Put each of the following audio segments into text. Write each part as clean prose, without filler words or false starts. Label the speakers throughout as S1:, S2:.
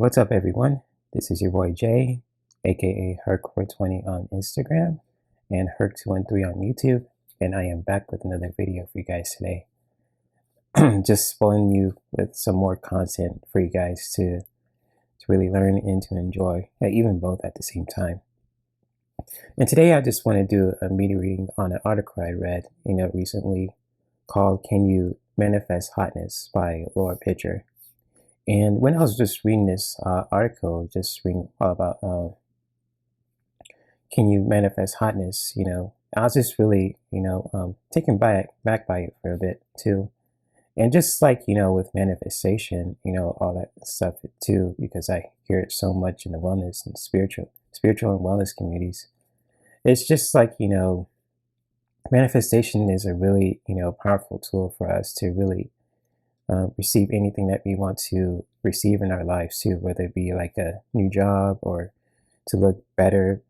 S1: What's up, everyone? This is your boy Jay, aka Herc420 on Instagram and Herc213 on YouTube, and I am back with another video for you guys today. Just spoiling you with some more content for you guys to really learn and to enjoy, even both at the same time. And today I just want to do a media reading on an article I read, recently called "Can You Manifest Hotness" by Laura Pitcher. And when I was just reading this article, just reading all about can you manifest hotness, I was just really, taken back by it for a bit too. And just like, with manifestation, all that stuff too, because I hear it so much in the wellness and spiritual and wellness communities. It's just like, manifestation is a really, powerful tool for us to really receive anything that we want to receive in our lives too, whether it be like a new job or to look better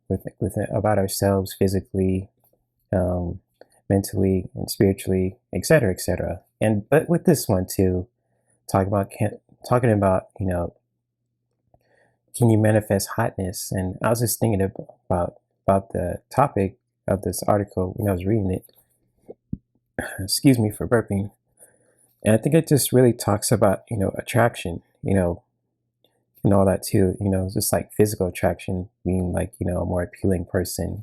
S1: about ourselves physically, mentally, and spiritually, etc., etc. And but with this one too, talking about can you manifest hotness? And I was just thinking about the topic of this article when I was reading it. Excuse me for burping. And I think it just really talks about, attraction, and all that too, just like physical attraction being like, a more appealing person,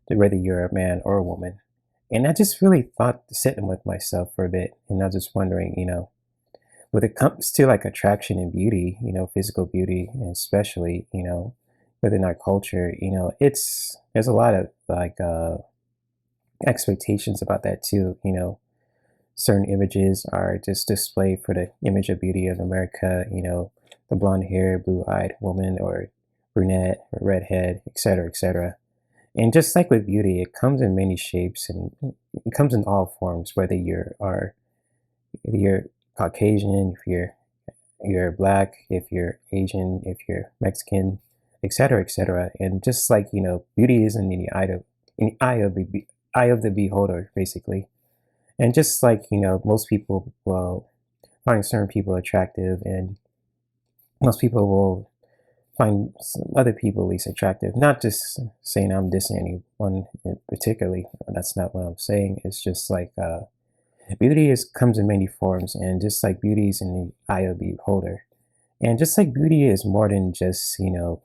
S1: whether you're a man or a woman. And I just really thought sitting with myself for a bit, and I was just wondering, when it comes to like attraction and beauty, physical beauty, and especially, within our culture, there's a lot of like expectations about that too, certain images are just displayed for the image of beauty of America, the blonde hair, blue-eyed woman, or brunette, or redhead, etc., etc. And just like with beauty, it comes in many shapes and it comes in all forms, whether you're Caucasian, if you're black, if you're Asian, if you're Mexican, etc., etc. And just like, beauty isn't in the eye of the beholder, basically. And just like, most people will find certain people attractive, and most people will find some other people least attractive. Not just saying I'm dissing anyone particularly. That's not what I'm saying. It's just like beauty comes in many forms, and just like beauty is in the eye of the beholder. And just like beauty is more than just,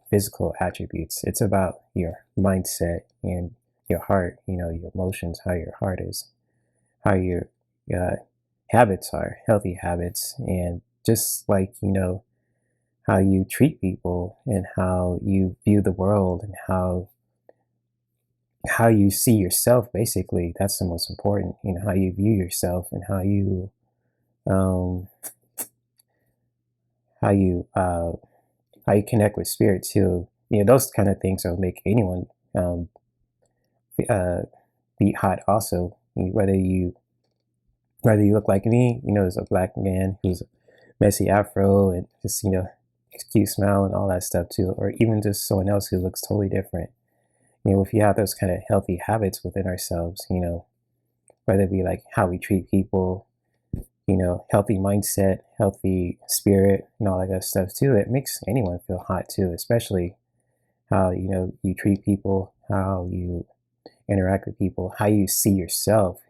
S1: physical attributes. It's about your mindset and your heart, your emotions, how your heart is, how your habits are, healthy habits, and just like, how you treat people and how you view the world and how you see yourself, basically. That's the most important, how you view yourself and how you connect with spirit too. Those kind of things will make anyone be hot also, whether you look like me, as a black man who's messy afro and just, cute smile and all that stuff too, or even just someone else who looks totally different. If you have those kind of healthy habits within ourselves, whether it be like how we treat people, healthy mindset, healthy spirit, and all that good stuff too, it makes anyone feel hot too, especially how, you treat people, how you interact with people, how you see yourself,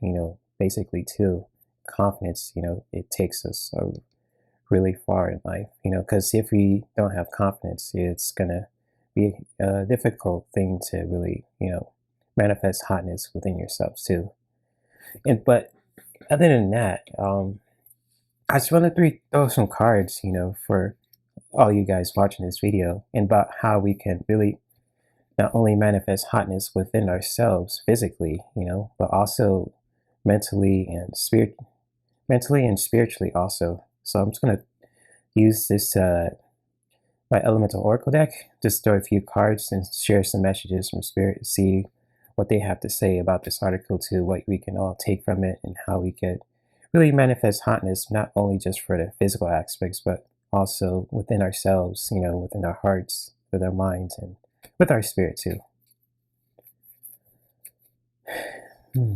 S1: basically too. Confidence, it takes us really far in life, because if we don't have confidence, it's gonna be a difficult thing to really, manifest hotness within yourselves too. But other than that, I just want to throw some cards, for all you guys watching this video, and about how we can really not only manifest hotness within ourselves physically, but also mentally and spiritually also. So I'm just going to use this my elemental oracle deck, just throw a few cards and share some messages from spirit, see what they have to say about this article, to what we can all take from it, and how we could really manifest hotness, not only just for the physical aspects, but also within ourselves, within our hearts, with our minds, and with our spirit too. So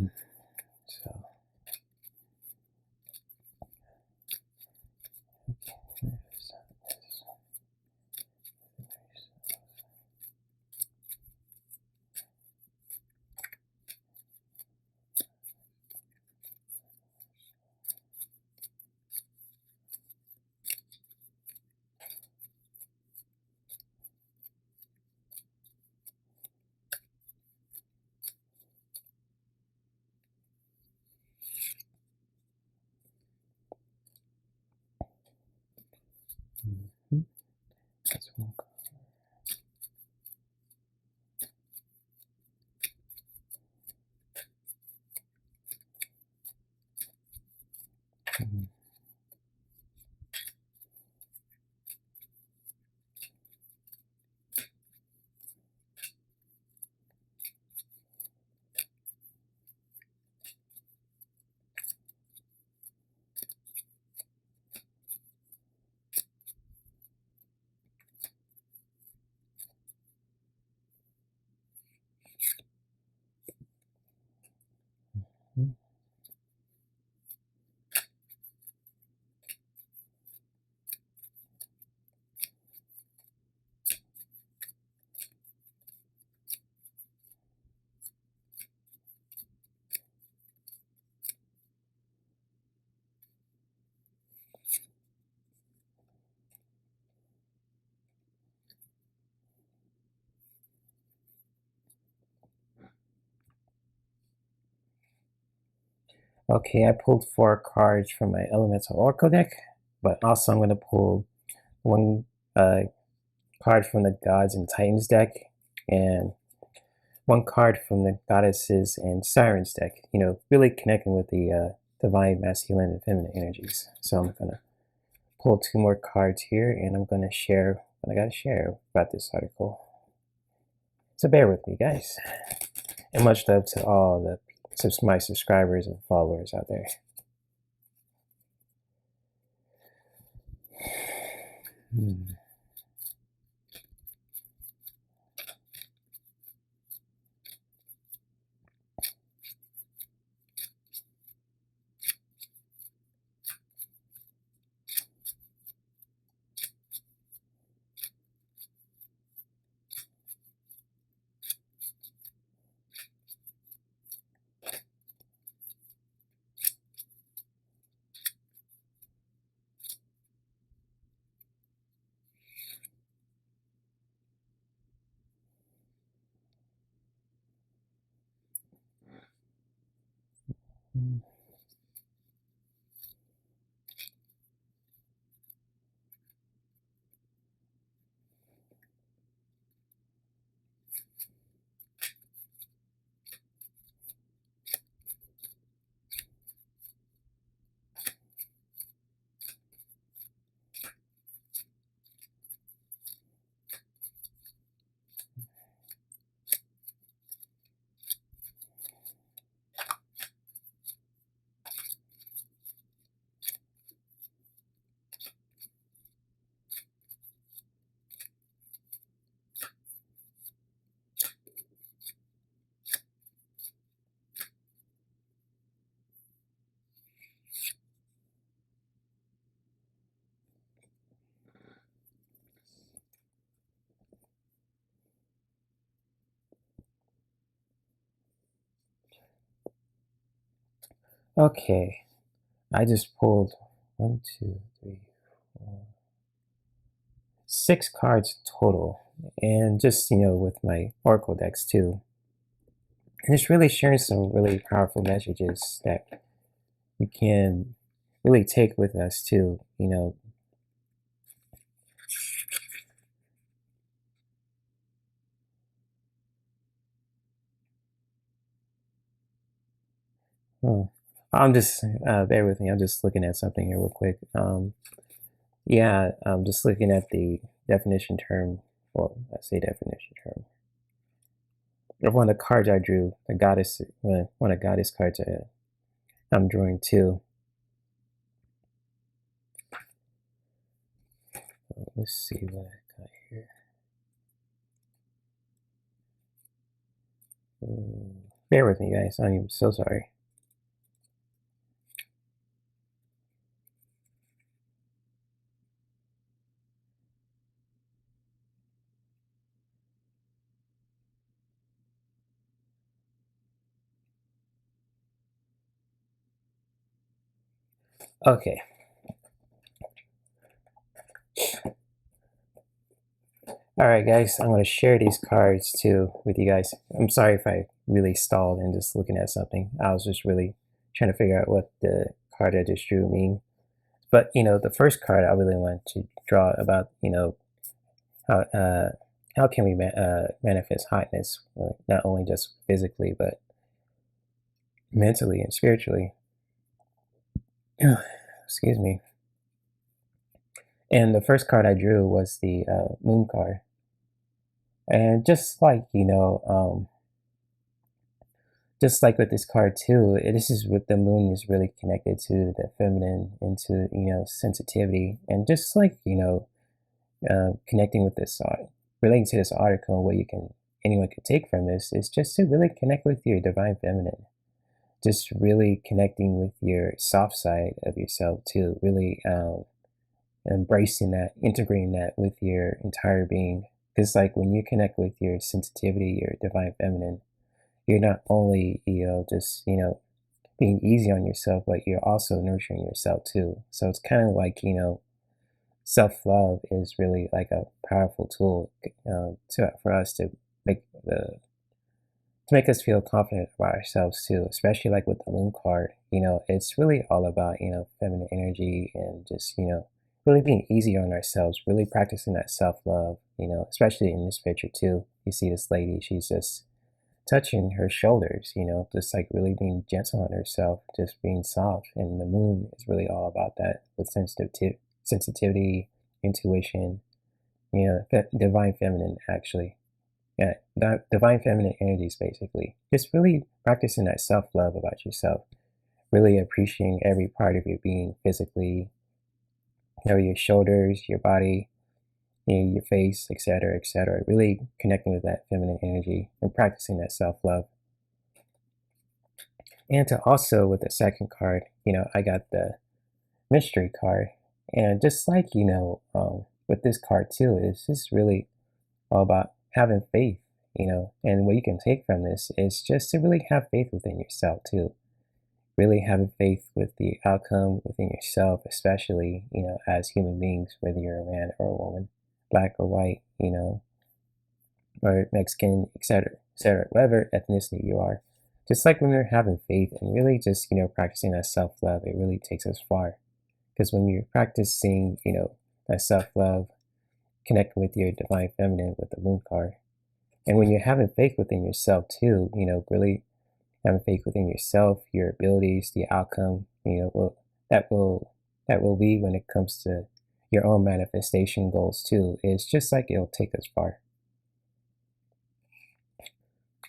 S1: Okay, I pulled 4 cards from my Elemental Oracle deck, but also I'm going to pull one card from the Gods and Titans deck, and one card from the Goddesses and Sirens deck. You know, really connecting with the divine masculine and feminine energies. So I'm going to pull 2 more cards here, and I'm going to share what I got to share about this article. So bear with me, guys. And much love to all my subscribers and followers out there. Okay, I just pulled 1, 2, 3, 4, 6 cards total, and just with my Oracle decks too. And it's really sharing some really powerful messages that we can really take with us too. I'm just bear with me. I'm just looking at something here real quick. Yeah, I'm just looking at the definition term. Well, I say definition term. One of the cards I drew, the goddess, one of goddess cards I'm drawing too. Let's see what I got here. Bear with me, guys. I'm so sorry. Okay. Alright, guys, I'm going to share these cards too with you guys. I'm sorry if I really stalled and just looking at something. I was just really trying to figure out what the card I just drew mean. But, the first card I really want to draw about, how can we manifest hotness, not only just physically but mentally and spiritually. Excuse me. And the first card I drew was the moon card. And just like with this card too, this is what the moon is really connected to the feminine and to, sensitivity. And just like, connecting with this, relating to this article, what anyone could take from this is just to really connect with your divine feminine. Just really connecting with your soft side of yourself too, really embracing that, integrating that with your entire being. Because like when you connect with your sensitivity, your divine feminine, you're not only, just, being easy on yourself, but you're also nurturing yourself too. So it's kind of like, self-love is really like a powerful tool for us make the to make us feel confident about ourselves too, especially like with the moon card. It's really all about, feminine energy and just, really being easy on ourselves, really practicing that self-love, especially in this picture too. You see this lady, she's just touching her shoulders, just like really being gentle on herself, just being soft. And the moon is really all about that with sensitivity, intuition, divine feminine actually. Yeah, divine feminine energies basically. Just really practicing that self love about yourself, really appreciating every part of your being physically, your shoulders, your body, your face, etc., etc. Really connecting with that feminine energy and practicing that self love. And to also with the second card, I got the mystery card, and just like with this card too, it's just really all about having faith, and what you can take from this is just to really have faith within yourself too. Really having faith with the outcome within yourself, especially, as human beings, whether you're a man or a woman, black or white, or Mexican, etc., etc., whatever ethnicity you are. Just like when we're having faith and really just, practicing that self love, it really takes us far. Because when you're practicing, that self love, connecting with your divine feminine with the moon card, and when you're having faith within yourself too, really having faith within yourself, your abilities, the outcome, that will that will be when it comes to your own manifestation goals too. It's just like it'll take us far.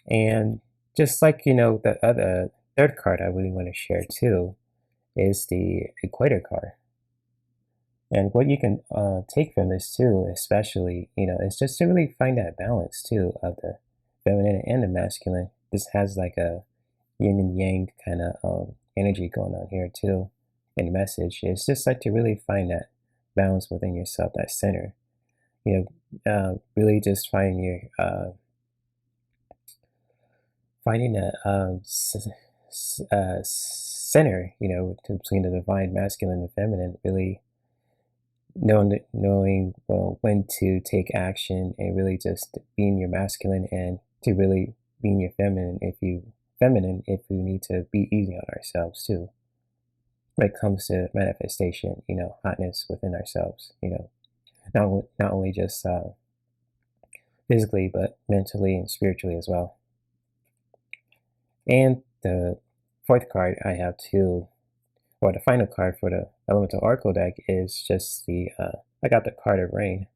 S1: And just like the other third card I really want to share too is the equator card. And what you can take from this too, especially, is just to really find that balance too of the feminine and the masculine. This has like a yin and yang kind of energy going on here too. And the message is just like to really find that balance within yourself, that center. Really just finding a center, between the divine masculine and feminine. Really knowing well when to take action and really just being your masculine, and to really being your feminine if you need to be easy on ourselves too when it comes to manifestation, hotness within ourselves, not only just physically but mentally and spiritually as well. And the fourth card I have too, or the final card for the elemental oracle deck, is just I got the card of rain.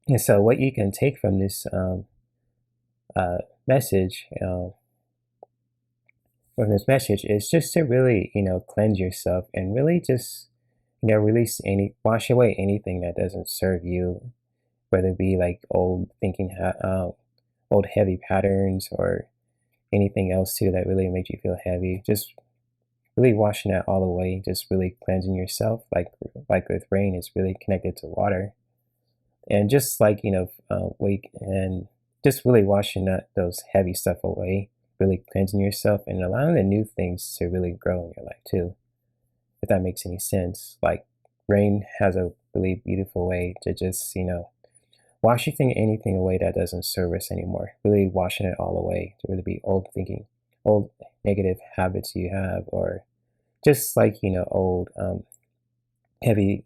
S1: And so what you can take from this message is just to really cleanse yourself and really just wash away anything that doesn't serve you, whether it be like old thinking, old heavy patterns, or anything else too that really makes you feel heavy. Just really washing that all away, just really cleansing yourself, like with rain is really connected to water. And just like wake and just really washing those heavy stuff away, really cleansing yourself and allowing the new things to really grow in your life too, if that makes any sense. Like rain has a really beautiful way to just washing anything away that doesn't serve us anymore, really washing it all away, to really be old thinking, old negative habits you have, or just like old heavy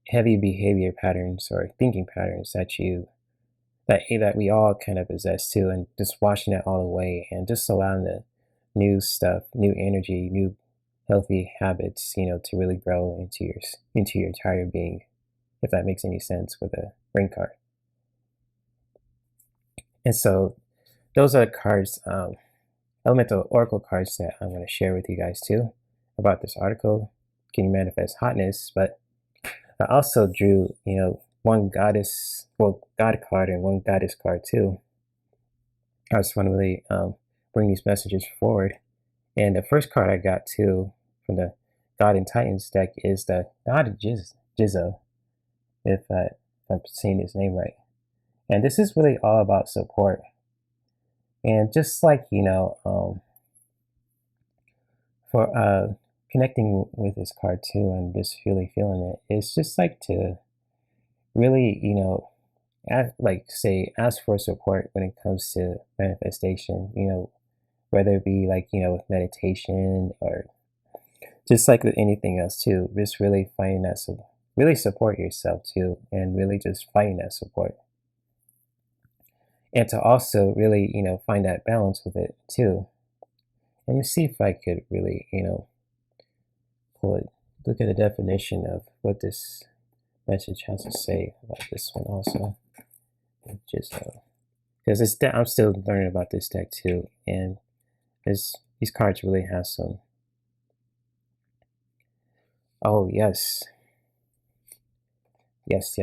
S1: heavy behavior patterns or thinking patterns that we all kind of possess too, and just washing it all away and just allowing the new stuff, new energy, new healthy habits, to really grow into your entire being, if that makes any sense with a ring card. And so those are cards, elemental oracle cards that I'm going to share with you guys too about this article. Can you manifest hotness? But I also drew, one God card and one goddess card too. I just want to really bring these messages forward. And the first card I got too from the God and Titans deck is the God Jizzo, if I'm saying his name right. And this is really all about support. And just like, for connecting with this card too and just really feeling it, it's just like to really, ask for support when it comes to manifestation, whether it be like, with meditation or just like with anything else too, just really finding that, really support yourself too, and really just finding that support. And to also really, find that balance with it too. Let me see if I could really, pull it, look at the definition of what this message has to say about this one also. Just because I'm still learning about this deck too, and these cards really have some. Oh yes, yes.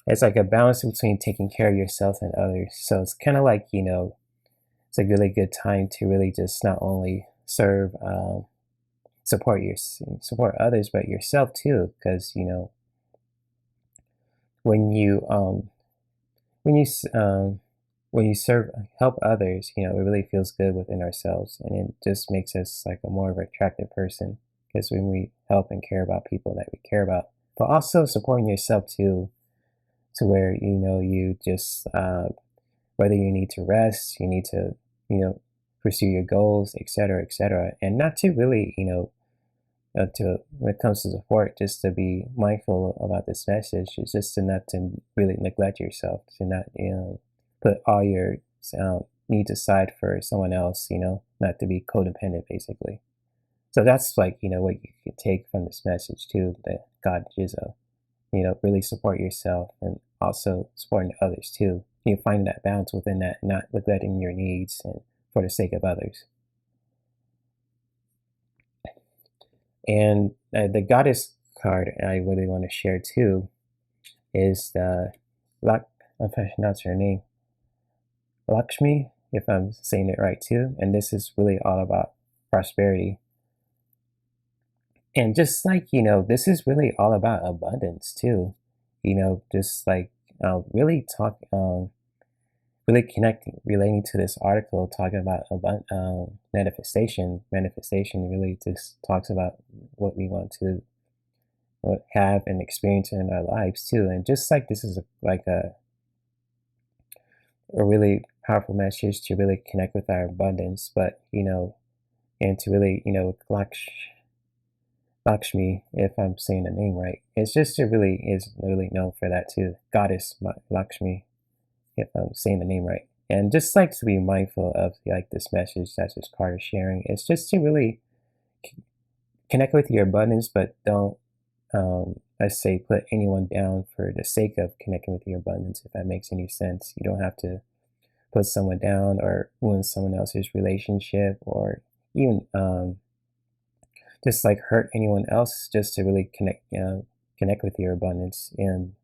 S1: It's like a balance between taking care of yourself and others. So it's kind of like, it's a really good time to really just not only support others, but yourself too, because when you when you when you help others, it really feels good within ourselves, and it just makes us like a more of an attractive person, because when we help and care about people that we care about, but also supporting yourself too, to where you just whether you need to rest, you need to pursue your goals, etc., and not to really to when it comes to support, just to be mindful about this message, is just to not to really neglect yourself, to not put all your needs aside for someone else, not to be codependent basically. So that's like what you could take from this message too, the God Jizzo. Really support yourself and also supporting others too. Finding that balance within that, not neglecting your needs and for the sake of others. And the goddess card I really want to share too is the if I pronounce her name, Lakshmi, if I'm saying it right too. And this is really all about prosperity. And just like, this is really all about abundance too. Just like really really connecting, relating to this article, talking about manifestation. Manifestation really just talks about what we want to have and experience in our lives too. And just like this is like a really powerful message to really connect with our abundance, but and to really Lakshmi, if I'm saying the name right, it's just is really known for that too. Goddess Lakshmi, if I'm saying the name right. And just like to be mindful of like this message that this card is sharing. It's just to really connect with your abundance, but don't let's say put anyone down for the sake of connecting with your abundance, if that makes any sense. You don't have to put someone down or ruin someone else's relationship, or even just like hurt anyone else, just to really connect with your abundance, and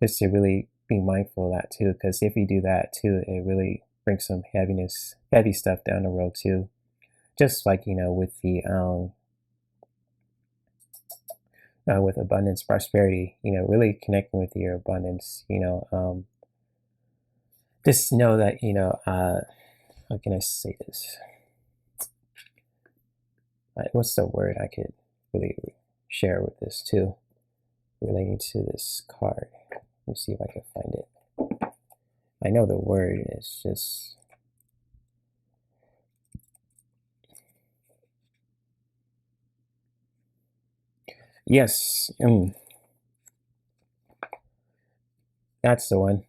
S1: just to really be mindful of that too. Because if you do that too, it really brings some heavy stuff down the road too. Just like with the with abundance, prosperity, really connecting with your abundance, just know that how can I say this? What's the word I could really share with this too, relating to this card? Let me see if I can find it. I know the word is just Yes, that's the one.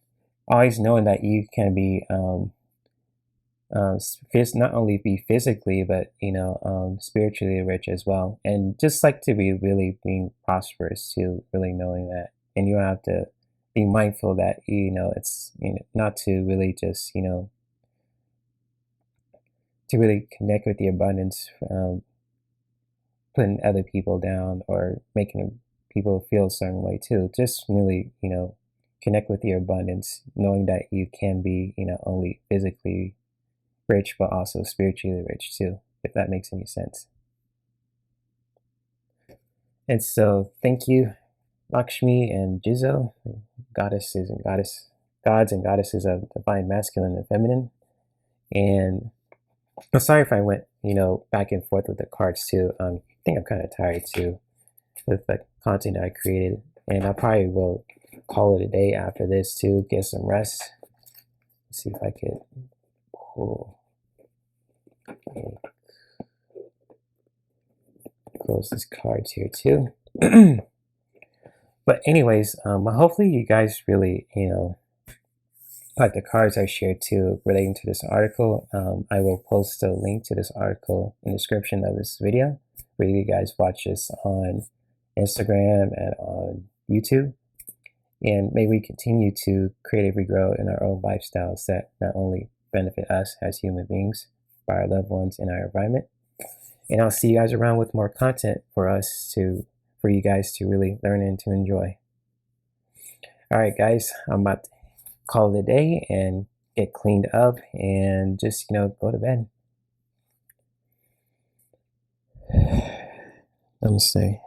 S1: Always knowing that you can be not only be physically but spiritually rich as well, and just like to be really being prosperous too, really knowing that. And you have to be mindful that it's not to really just to really connect with the abundance, putting other people down or making people feel a certain way too. Just really connect with your abundance, knowing that you can be only physically rich but also spiritually rich too, if that makes any sense. And so thank you, Lakshmi and Jizo, goddesses and gods and goddesses of divine masculine and feminine. And I'm sorry if I went back and forth with the cards too. I think I'm kind of tired too with the content I created, and I probably will call it a day after this too, get some rest. Let's see if I could pull. Okay. Close these cards here too. But anyways, hopefully you guys really like the cards I shared too relating to this article. I will post a link to this article in the description of this video where you guys watch this on Instagram and on YouTube. And may we continue to creatively grow in our own lifestyles that not only benefit us as human beings, but our loved ones and our environment. And I'll see you guys around with more content for you guys to really learn and to enjoy. All right, guys, I'm about to call it a day and get cleaned up and just go to bed. Namaste.